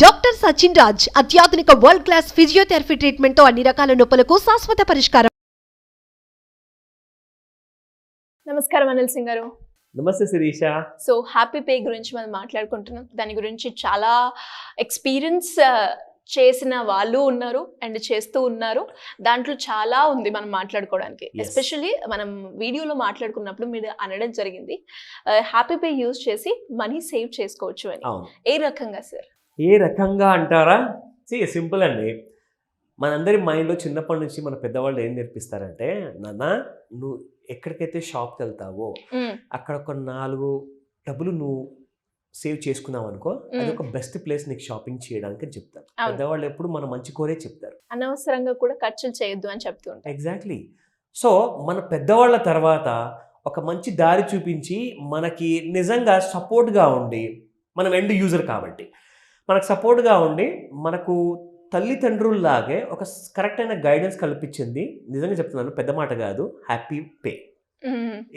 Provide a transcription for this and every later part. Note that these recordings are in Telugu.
డాక్టర్ సచిన్ రాజ్ అత్యాధునిక వరల్డ్ క్లాస్ ఫిజియోథెరపీ ట్రీట్మెంట్ తో అన్ని రకాల నొప్పులకు శాశ్వత పరిష్కారం. నమస్కారం అనిల్ సింగ్ గారు. నమస్తే శిరీష. సో హ్యాపీ పే గురించి మనం మాట్లాడుకుంటున్నాం. దాని గురించి చాలా ఎక్స్పీరియన్స్ చేసిన వాళ్ళు ఉన్నారు అండ్ చేస్తూ ఉన్నారు. దాంట్లో చాలా ఉంది మనం మాట్లాడుకోవడానికి. ఎస్పెషల్లీ మనం వీడియోలో మాట్లాడుకున్నప్పుడు మీరు అనడం జరిగింది హ్యాపీ పే యూజ్ చేసి మనీ సేవ్ చేసుకోవచ్చు అని. ఏ రకంగా సార్? ఏ రకంగా అంటారా? సింపుల్ అండి. మనందరి మైండ్లో చిన్నప్పటి నుంచి మన పెద్దవాళ్ళు ఏం నేర్పిస్తారంటే, నాన్న నువ్వు ఎక్కడికైతే షాప్కి వెళ్తావో అక్కడ ఒక 4 డబ్బులు నువ్వు సేవ్ చేసుకున్నావు అనుకో, అది ఒక బెస్ట్ ప్లేస్ నీకు షాపింగ్ చేయడానికి అని చెప్తారు. పెద్దవాళ్ళు ఎప్పుడు మన మంచి కోరే చెప్తారు. అనవసరంగా కూడా ఖర్చులు చేయొద్దు అని చెప్తూ ఉంటారు. ఎగ్జాక్ట్లీ. సో మన పెద్దవాళ్ళ తర్వాత ఒక మంచి దారి చూపించి మనకి నిజంగా సపోర్ట్గా ఉండి, మనం ఎండ్ యూజర్ కాబట్టి మనకు సపోర్ట్గా ఉండి, మనకు తల్లిదండ్రుల్లాగే ఒక కరెక్ట్ అయిన గైడెన్స్ కల్పించింది. నిజంగా చెప్తున్నాను, పెద్ద మాట కాదు, హ్యాపీ పే.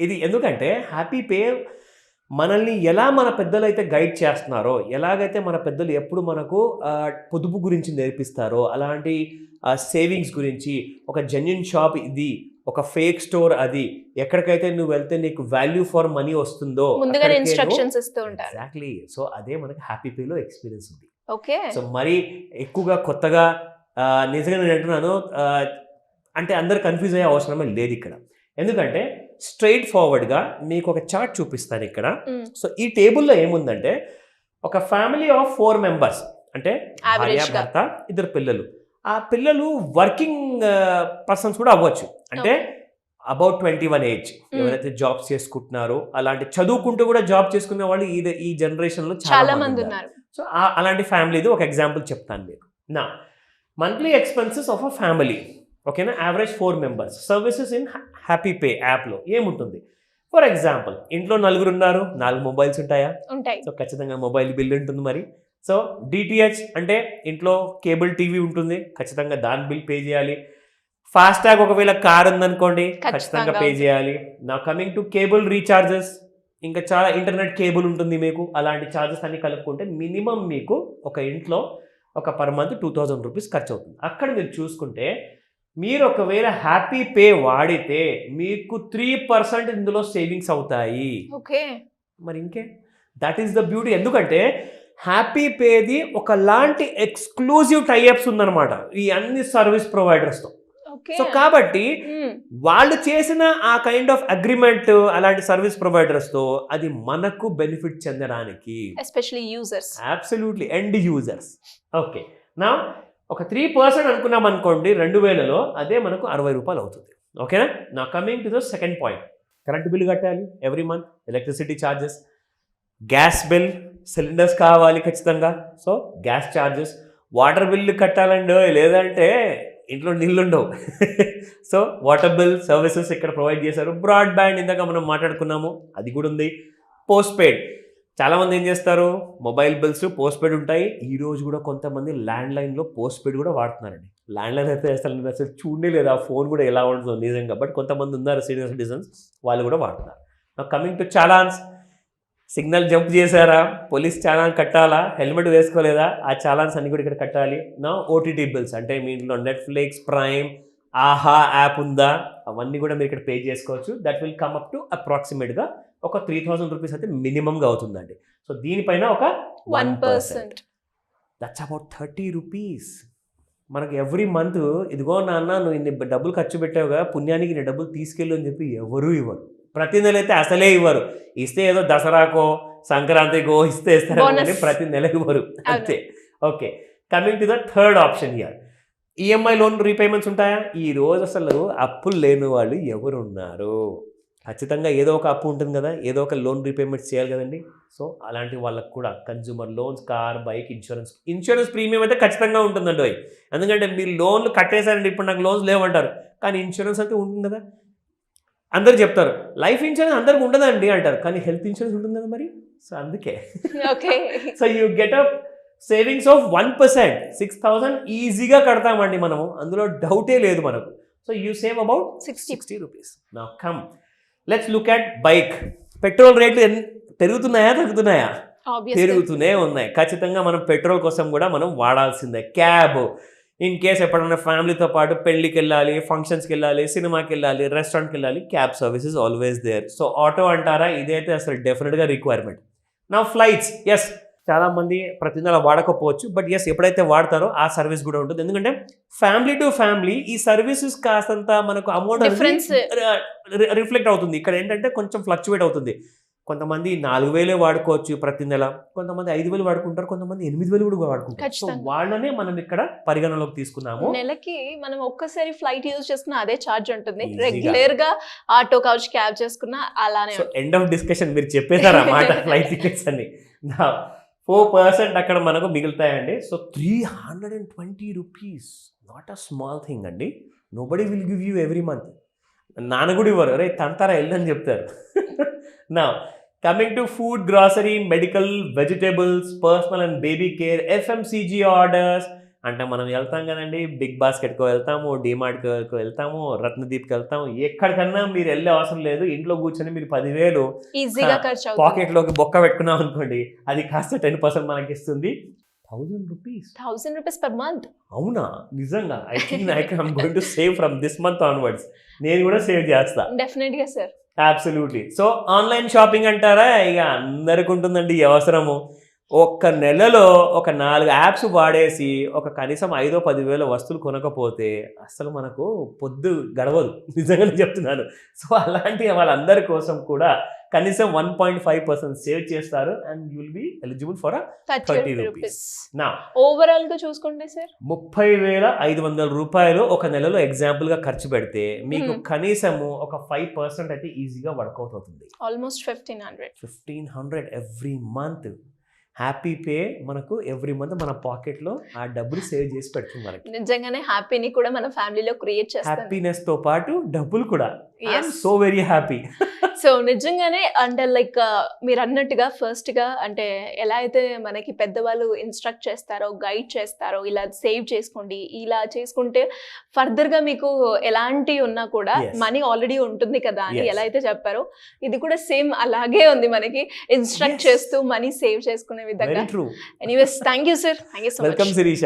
ఇది ఎందుకంటే హ్యాపీ పే మనల్ని ఎలా మన పెద్దలు అయితే గైడ్ చేస్తున్నారో, ఎలాగైతే మన పెద్దలు ఎప్పుడు మనకు పొదుపు గురించి నేర్పిస్తారో, అలాంటి సేవింగ్స్ గురించి, ఒక జెన్యూన్ షాప్ ఇది, ఒక ఫేక్ స్టోర్ అది, ఎక్కడికైతే నువ్వు వెళ్తే నీకు వాల్యూ ఫర్ మనీ వస్తుందో ఇన్స్ట్రక్షన్స్ ఇస్తూ ఉంటారు. ఎగ్జాక్ట్లీ. సో అదే మనకి హ్యాపీ పేలో ఎక్స్పీరియన్స్ ఉంది. ఓకే. సో మరి ఎక్కువగా కొత్తగా నిజంగా నేను అంటున్నాను అంటే అందరు కన్ఫ్యూజ్ అయ్యే అవసరమే లేదు ఇక్కడ. ఎందుకంటే స్ట్రైట్ ఫార్వర్డ్గా మీకు ఒక చార్ట్ చూపిస్తాను ఇక్కడ. సో ఈ టేబుల్లో ఏముందంటే, ఒక ఫ్యామిలీ ఆఫ్ 4 మెంబర్స్, అంటే భార్య, భర్త, 2 పిల్లలు. ఆ పిల్లలు వర్కింగ్ పర్సన్స్ కూడా అవ్వచ్చు. అంటే అబౌట్ 21 ఏజ్, ఎవరైతే జాబ్స్ చేసుకుంటున్నారో, అలాంటి చదువుకుంటూ కూడా జాబ్ చేసుకునే వాళ్ళు ఈ జనరేషన్లో చాలా మంది ఉన్నారు. సో అలాంటి ఫ్యామిలీది ఒక ఎగ్జాంపుల్ చెప్తాను మీకు. Now monthly expenses of a family, ఓకేనా, average 4 members, services in Happy Pay యాప్లో ఏముంటుంది? ఫర్ ఎగ్జాంపుల్, ఇంట్లో 4 ఉన్నారు, 4 మొబైల్స్ ఉంటాయా? ఉంటాయి. సో ఖచ్చితంగా మొబైల్ బిల్ ఉంటుంది. మరి సో డిటిహెచ్ అంటే ఇంట్లో కేబుల్ టీవీ ఉంటుంది, ఖచ్చితంగా దాని బిల్ పే చేయాలి. ఫాస్టాగ్ ఒకవేళ కార్ ఉందనుకోండి, ఖచ్చితంగా పే చేయాలి. నా కమింగ్ టు కేబుల్ రీఛార్జెస్, ఇంకా చాలా ఇంటర్నెట్ కేబుల్ ఉంటుంది మీకు. అలాంటి ఛార్జెస్ అన్ని కలుపుకుంటే మినిమం మీకు ఒక ఇంట్లో ఒక పర్ మంత్ 2000 రూపీస్ ఖర్చు అవుతుంది. అక్కడ మీరు చూసుకుంటే, మీరు ఒకవేళ హ్యాపీ పే వాడితే మీకు 3% ఇందులో సేవింగ్స్ అవుతాయి. ఓకే. మరి ఇంకే, దట్ ఈస్ ద బ్యూటీ. ఎందుకంటే హ్యాపీ పేది ఒకలాంటి ఎక్స్క్లూజివ్ టైఅప్స్ ఉందన్నమాట ఈ అన్ని సర్వీస్ ప్రొవైడర్స్తో. సో కాబట్టి వాళ్ళు చేసిన ఆ కైండ్ ఆఫ్ అగ్రిమెంట్ అలాంటి సర్వీస్ ప్రొవైడర్స్తో, అది మనకు బెనిఫిట్ చెందడానికి, especially users, absolutely end users. Okay. నా ఒక 3% అనుకున్నాం అనుకోండి 2000లో, అదే మనకు 60 రూపాయలు అవుతుంది. ఓకేనా. Now coming to the second point, current bill కట్టాలి every month, electricity charges, gas bill, cylinders కావాలి ఖచ్చితంగా, so gas charges, water bill కట్టాలండి, లేదంటే ఇంట్లో నీళ్ళు ఉండవు. సో వాటర్ బిల్ సర్వీసెస్ ఇక్కడ ప్రొవైడ్ చేశారు. బ్రాడ్బ్యాండ్ ఇందాక మనం మాట్లాడుకున్నాము, అది కూడా ఉంది. పోస్ట్ పెయిడ్, చాలామంది ఏం చేస్తారు, మొబైల్ బిల్స్ పోస్ట్ పెయిడ్ ఉంటాయి. ఈరోజు కూడా కొంతమంది ల్యాండ్లైన్లో పోస్ట్ పెయిడ్ కూడా వాడుతున్నారండి. ల్యాండ్లైన్ అయితే అసలు చూడలే లేదు ఆ ఫోన్ కూడా ఎలా ఉంటుందో నిజంగా. బట్ కొంతమంది ఉన్నారు సీనియర్ సిటిజన్స్, వాళ్ళు కూడా వాడుతున్నారు. కమింగ్ టు చాలాన్స్, సిగ్నల్ జంప్ చేశారా, పోలీస్ చాలాన్ కట్టాలా, హెల్మెట్ వేసుకోలేదా, ఆ చాలాన్స్ అన్ని కూడా ఇక్కడ కట్టాలి. నా ఓటీటీ బిల్స్, అంటే మీ ఇంట్లో నెట్ఫ్లిక్స్, ప్రైమ్, ఆహా యాప్ ఉందా, అవన్నీ కూడా మీరు ఇక్కడ పే చేసుకోవచ్చు. That will come up to అప్రాక్సిమేట్గా ఒక 3000 రూపీస్ అయితే మినిమంగా అవుతుందండి. సో దీనిపైన ఒక 1%, దట్స్ అబౌట్ 30 రూపీస్. మనకు ఎవ్రీ మంత్, ఇదిగో నాన్న నువ్వు ఇన్ని డబ్బులు ఖర్చు పెట్టావుగా, పుణ్యానికి నీ డబ్బులు తీసుకెళ్ళు అని చెప్పి ఎవరూ ఇవ్వరు. ప్రతి నెల అయితే అసలే ఇవ్వరు. ఇస్తే ఏదో దసరాకో సంక్రాంతికో ఇస్తారు కానీ ప్రతి నెల ఇవ్వరు, అంతే. Okay. Coming to the third option here, EMI loan repayments ఉంటాయా? ఈ రోజు అసలు అప్పులు లేని వాళ్ళు ఎవరు ఉన్నారు? ఖచ్చితంగా ఏదో ఒక అప్పు ఉంటుంది కదా, ఏదో ఒక లోన్ రీపేమెంట్స్ చేయాలి కదండి. సో అలాంటి వాళ్ళకు కూడా consumer loans, car, bike, insurance premium అయితే ఖచ్చితంగా ఉంటుందండి. ఎందుకంటే మీరు లోన్లు కట్టేశారండి, ఇప్పుడు నాకు లోన్స్ లేవంటారు, కానీ ఇన్సూరెన్స్ అయితే ఉంటుంది కదా. అందరు చెప్తారు లైఫ్ ఇన్సూరెన్స్ అందరికి ఉండదండి అంటారు, కానీ హెల్త్ ఇన్సూరెన్స్ ఉంటుంది కదా మరి. సో అందుకే so you get up savings of 1%, 6000 ఈజీగా కడతామండి మనము, అందులో డౌటే లేదు మనకు. So you save about 60 rupees. Now come let's look at bike. Petrol రేట్లు పెరుగుతున్నాయా తగ్గుతున్నాయా? Obviously. పెరుగుతూనే ఉన్నాయి. ఖచ్చితంగా మనం పెట్రోల్ కోసం కూడా మనం వాడాల్సిందే. క్యాబ్ ఇన్ కేస్ ఎప్పుడైనా ఫ్యామిలీతో పాటు పెళ్ళికి వెళ్ళాలి, ఫంక్షన్స్కి వెళ్ళాలి, సినిమాకి వెళ్ళాలి, రెస్టారెంట్కి వెళ్ళాలి, cab service is always there. So auto అంటారా, ఇదైతే అసలు డెఫినెట్గా రిక్వైర్మెంట్. నా ఫ్లైట్స్ ఎస్ చాలామంది ప్రతి నెల వాడకపోవచ్చు, బట్ ఎస్ ఎప్పుడైతే వాడతారో ఆ సర్వీస్ కూడా ఉంటుంది. ఎందుకంటే ఫ్యామిలీ టు ఫ్యామిలీ ఈ సర్వీసెస్ కాస్తంత మనకు అమౌంట్ Difference. రిఫ్లెక్ట్ అవుతుంది. ఇక్కడ ఏంటంటే కొంచెం ఫ్లక్చువేట్ అవుతుంది. కొంతమంది 4,000 వాడుకోవచ్చు ప్రతి నెల, కొంతమంది 5,000 వాడుకుంటారు, కొంతమంది 8,000 కూడా వాడుకుంటారు. సో ఖచ్చితంగా. వాళ్ళనే మనం ఇక్కడ పరిగణలోకి తీసుకున్నాము. నెలకి మనం ఒక్కసారి ఫ్లైట్ యూజ్ చేసుకున్నా అదే ఛార్జ్ ఉంటుంది. Easy గా. రెగ్యులర్ గా ఆటో కావచ్చు, క్యాబ్ చేసుకున్నా అలానే సో ఎండ్ ఆఫ్ డిస్కషన్ మీరు చెప్పేశారు అన్నమాట ఫ్లైట్ టికెట్స్ అన్ని. 4% అక్కడ మనకు మిగులుతాయండి. So 320 rupees not a small thing అండి. Nobody will give you every month. నాన్న కూడా ఇవ్వరు, అరే తంతారా వెళ్ళని చెప్తారు. Now coming to food, grocery, medical, vegetables, personal and baby care, FMCG orders అంటే మనం వెళ్తాం కదండి, బిగ్ బాస్కెట్కి వెళ్తాము, డిమార్ట్కి వెళ్తాము, రత్నదీప్కి వెళ్తాము, ఎక్కడికన్నా మీరు వెళ్ళే అవసరం లేదు. ఇంట్లో కూర్చొని మీరు 10,000 ఈజీగా ఖర్చు అవుతుంది. పాకెట్లోకి బొక్క పెట్టుకున్నాం అనుకోండి, అది కాస్త 10% మనకి ఇస్తుంది. 1,000 రూపీస్. 1000 rupees per month. అవునా, నిజంగా I think I'm going to save from this month onwards. నేను కూడా సేవ్ చేస్తా డెఫినెట్ గా sir. Absolutely. So online shopping అంటారా, ఇక అందరికి ఉంటుందండి ఈ అవసరము. ఒక్క నెలలో ఒక 4 యాప్స్ వాడేసి ఒక కనీసం 5,000-10,000 వస్తువులు కొనకపోతే అసలు మనకు పొద్దు గడవదు, నిజంగానే చెప్తున్నాను. సో అలాంటి వాళ్ళందరి కోసం కూడా కనీసం 1.5% సేవ్ చేస్తారు and you will be eligible for 30 rupees. నా ఓవరాల్ గా చూసుకుంటే సార్ 30,500 రూపాయలు ఒక నెలలో ఎగ్జాంపుల్గా ఖర్చు పెడితే మీకు కనీసము ఒక 5% అయితే ఈజీగా వర్కౌట్ అవుతుంది. Almost 1,500 every month. Happy pay మనకు ఎవ్రీ మంత్ మన పాకెట్లో ఆ డబ్బులు సేవ్ చేసి పెడుతుంది మనకి. నిజంగానే హ్యాపీని కూడా మన ఫ్యామిలీలో క్రియేట్ చేస్తాం. హ్యాపీనెస్ తో పాటు డబ్బులు కూడా. Yes. So very happy. So నిజంగానే అంటే లైక్ మీరు అన్నట్టుగా ఫస్ట్ గా అంటే ఎలా అయితే మనకి పెద్దవాళ్ళు ఇన్స్ట్రక్ట్ చేస్తారో, గైడ్ చేస్తారో, ఇలా సేవ్ చేసుకోండి, ఇలా చేసుకుంటే ఫర్దర్ గా మీకు ఎలాంటి ఉన్నా కూడా Yes. మనీ ఆల్రెడీ ఉంటుంది కదా అని Yes. ఎలా అయితే చెప్పారో ఇది కూడా సేమ్ అలాగే ఉంది, మనకి ఇన్స్ట్రక్ట్ Yes. చేస్తూ మనీ సేవ్ చేసుకునే విధంగా. Very true. Anyways thank you sir, thank you so much. Welcome Sirisha.